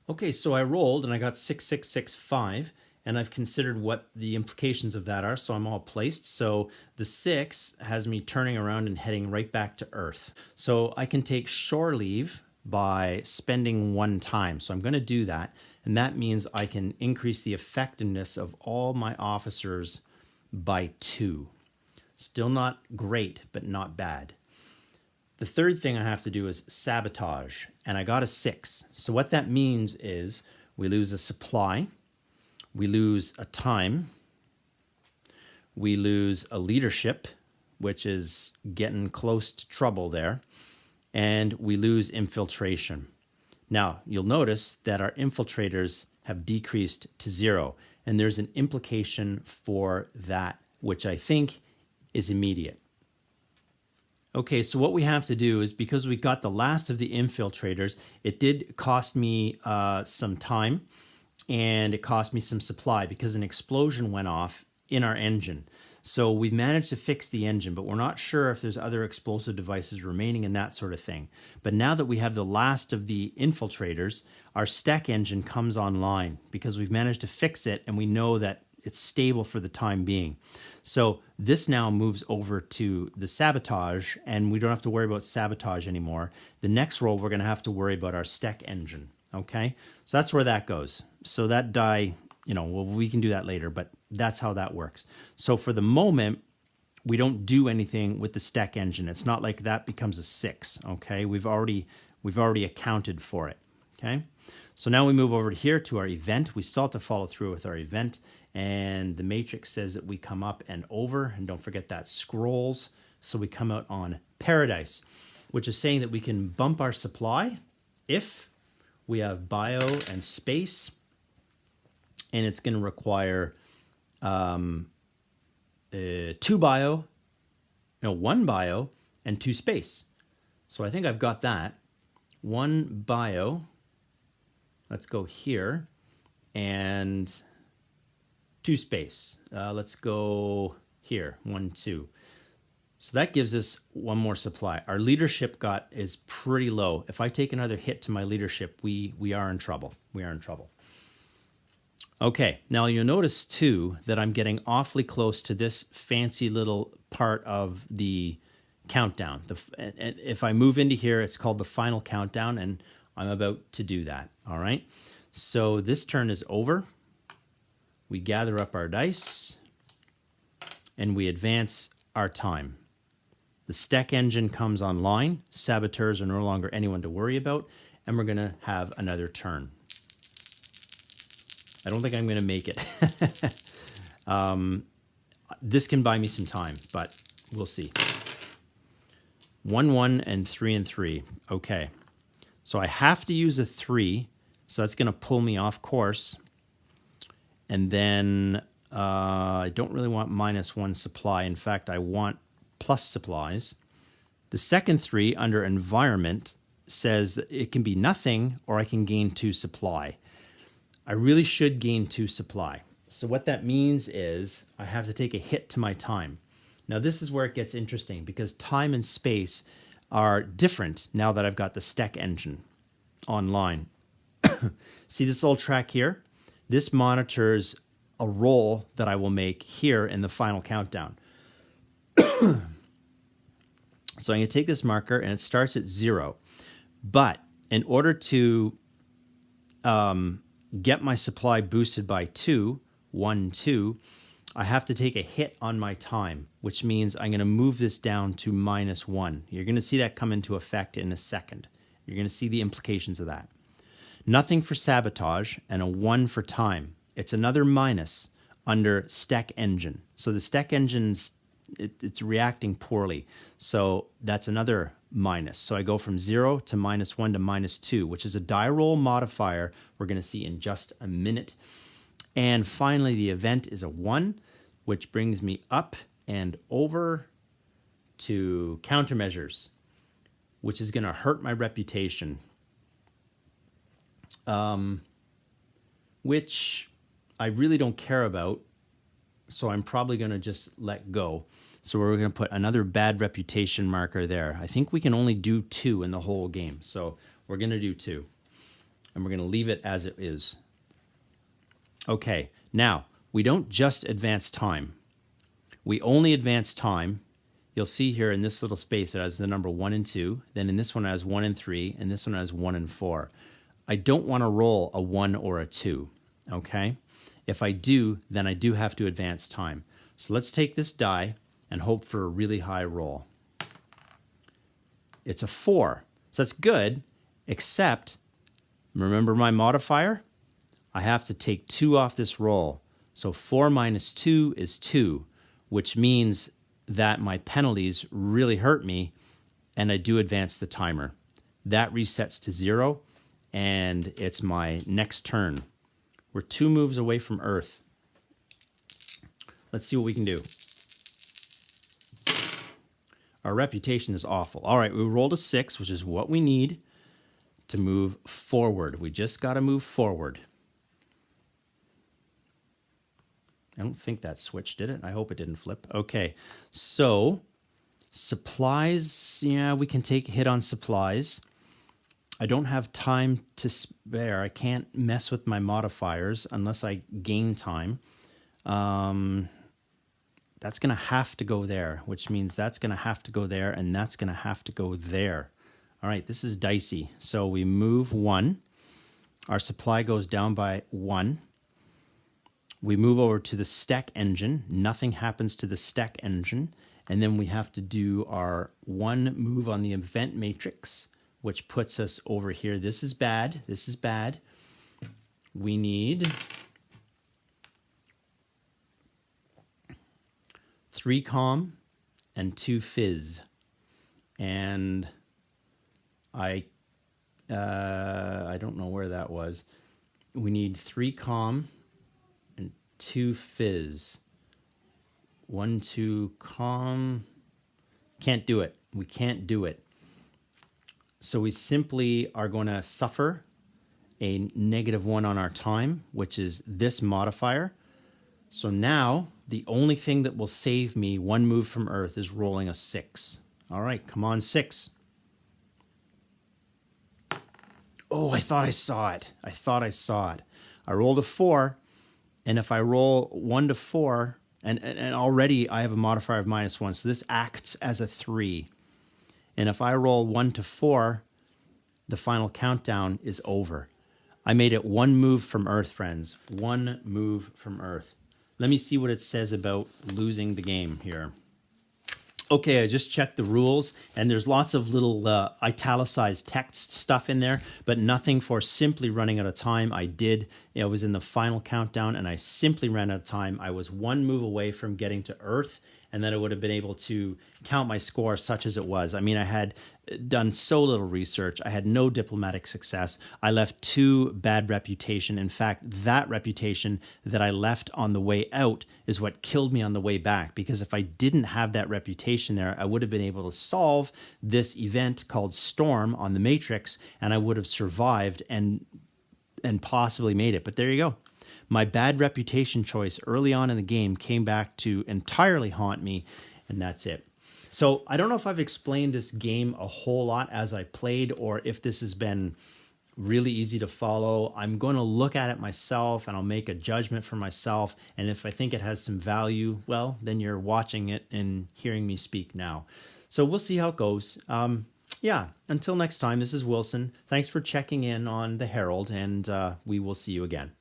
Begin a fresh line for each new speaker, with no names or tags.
Okay, so I rolled and I got 6665, and I've considered what the implications of that are, so I'm all placed. So the 6 has me turning around and heading right back to Earth. So I can take shore leave by spending 1 time. So I'm going to do that, and that means I can increase the effectiveness of all my officers by 2. Still not great, but not bad. The third thing I have to do is sabotage, and I got a 6. So what that means is we lose a supply, we lose a time, we lose a leadership, which is getting close to trouble there, and we lose infiltration. Now, you'll notice that our infiltrators have decreased to 0, and there's an implication for that, which I think is immediate. Okay, so what we have to do is, because we got the last of the infiltrators, it did cost me some time, and it cost me some supply because an explosion went off in our engine. So we've managed to fix the engine, but we're not sure if there's other explosive devices remaining and that sort of thing. But now that we have the last of the infiltrators, our STEC engine comes online because we've managed to fix it, and we know that it's stable for the time being. So this now moves over to the sabotage, and we don't have to worry about sabotage anymore. The next roll, we're going to have to worry about our STEC engine. Okay, so that's where that goes. So that die, well, we can do that later, but that's how that works. So for the moment, we don't do anything with the STEC engine. It's not like that becomes a 6. Okay, we've already accounted for it. Okay, so now we move over here to our event. We still have to follow through with our event, and the matrix says that we come up and over, and don't forget that scrolls. So we come out on Paradise, which is saying that we can bump our supply if we have bio and space, and it's going to require 1 bio and 2 space. So I think I've got that. 1 bio, let's go here, and 2 space. Let's go here, 1, 2. So that gives us 1 more supply. Our leadership is pretty low. If I take another hit to my leadership, we are in trouble. We are in trouble. Okay, now you'll notice too that I'm getting awfully close to this fancy little part of the countdown. If I move into here, it's called the final countdown, and I'm about to do that. All right, so this turn is over. We gather up our dice, and we advance our time. The STEC engine comes online. Saboteurs are no longer anyone to worry about, and we're going to have another turn. I don't think I'm going to make it. This can buy me some time, but we'll see. 1, 1, and 3, and 3. Okay. So I have to use a 3, so that's going to pull me off course. And then I don't really want -1 supply. In fact, I want plus supplies. The second 3 under environment says that it can be nothing, or I can gain 2 supply. I really should gain 2 supply. So what that means is I have to take a hit to my time. Now this is where it gets interesting, because time and space are different now that I've got the STEC engine online. See this little track here? This monitors a roll that I will make here in the final countdown. So I'm going to take this marker, and it starts at 0. But in order to get my supply boosted by 2, 1, 2, I have to take a hit on my time, which means I'm going to move this down to -1. You're going to see that come into effect in a second. You're going to see the implications of that. Nothing for sabotage, and a 1 for time. It's another minus under STEC engine. So the STEC engine's it's reacting poorly. So that's another minus. So I go from 0 to -1 to -2, which is a die roll modifier we're going to see in just a minute. And finally, the event is a 1, which brings me up and over to countermeasures, which is going to hurt my reputation. Which I really don't care about, so I'm probably going to just let go. So we're going to put another bad reputation marker there. I think we can only do 2 in the whole game, so we're going to do 2. and we're going to leave it as it is. Okay, now we don't just advance time. We only advance time. You'll see here in this little space it has the number 1 and 2. Then in this one it has 1 and 3, and this one has 1 and 4. I don't want to roll a 1 or a 2, okay? If I do, then I do have to advance time. So let's take this die and hope for a really high roll. It's a 4. So that's good, except, remember my modifier? I have to take 2 off this roll. So 4 minus 2 is 2, which means that my penalties really hurt me, and I do advance the timer. That resets to 0, and it's my next turn. We're 2 moves away from Earth. Let's see what we can do. Our reputation is awful. All right, we rolled a 6, which is what we need to move forward. We just got to move forward. I don't think that switched, did it? I hope it didn't flip. Okay, so supplies, yeah, we can take a hit on supplies. I don't have time to spare. I can't mess with my modifiers unless I gain time. That's going to have to go there, which means that's going to have to go there, and that's going to have to go there. All right, this is dicey. So we move 1. Our supply goes down by 1. We move over to the stack engine. Nothing happens to the stack engine. And then we have to do our 1 move on the event matrix, which puts us over here. This is bad. This is bad. We need 3 comm and 2 fizz. And I don't know where that was. We need 3 comm and 2 fizz. 1, 2 comm. Can't do it. We can't do it. So we simply are going to suffer a -1 on our time, which is this modifier. So now the only thing that will save me 1 move from Earth is rolling a 6. All right, come on, 6. Oh, I thought I saw it. I thought I saw it. I rolled a 4, and if I roll 1 to 4, and already I have a modifier of -1, so this acts as a 3. And if I roll 1 to 4, the final countdown is over. I made it 1 move from Earth, friends. 1 move from Earth. Let me see what it says about losing the game here. Okay, I just checked the rules, and there's lots of little italicized text stuff in there, but nothing for simply running out of time. I was in the final countdown, and I simply ran out of time. I was 1 move away from getting to Earth, and then I would have been able to count my score such as it was. I mean, I had done so little research. I had no diplomatic success. I left 2 bad reputation. In fact, that reputation that I left on the way out is what killed me on the way back, because if I didn't have that reputation there, I would have been able to solve this event called Storm on the Matrix, and I would have survived and possibly made it. But there you go. My bad reputation choice early on in the game came back to entirely haunt me, and that's it. So I don't know if I've explained this game a whole lot as I played, or if this has been really easy to follow. I'm going to look at it myself, and I'll make a judgment for myself. And if I think it has some value, well, then you're watching it and hearing me speak now. So we'll see how it goes. Yeah, until next time, this is Wilson. Thanks for checking in on the Herald, and we will see you again.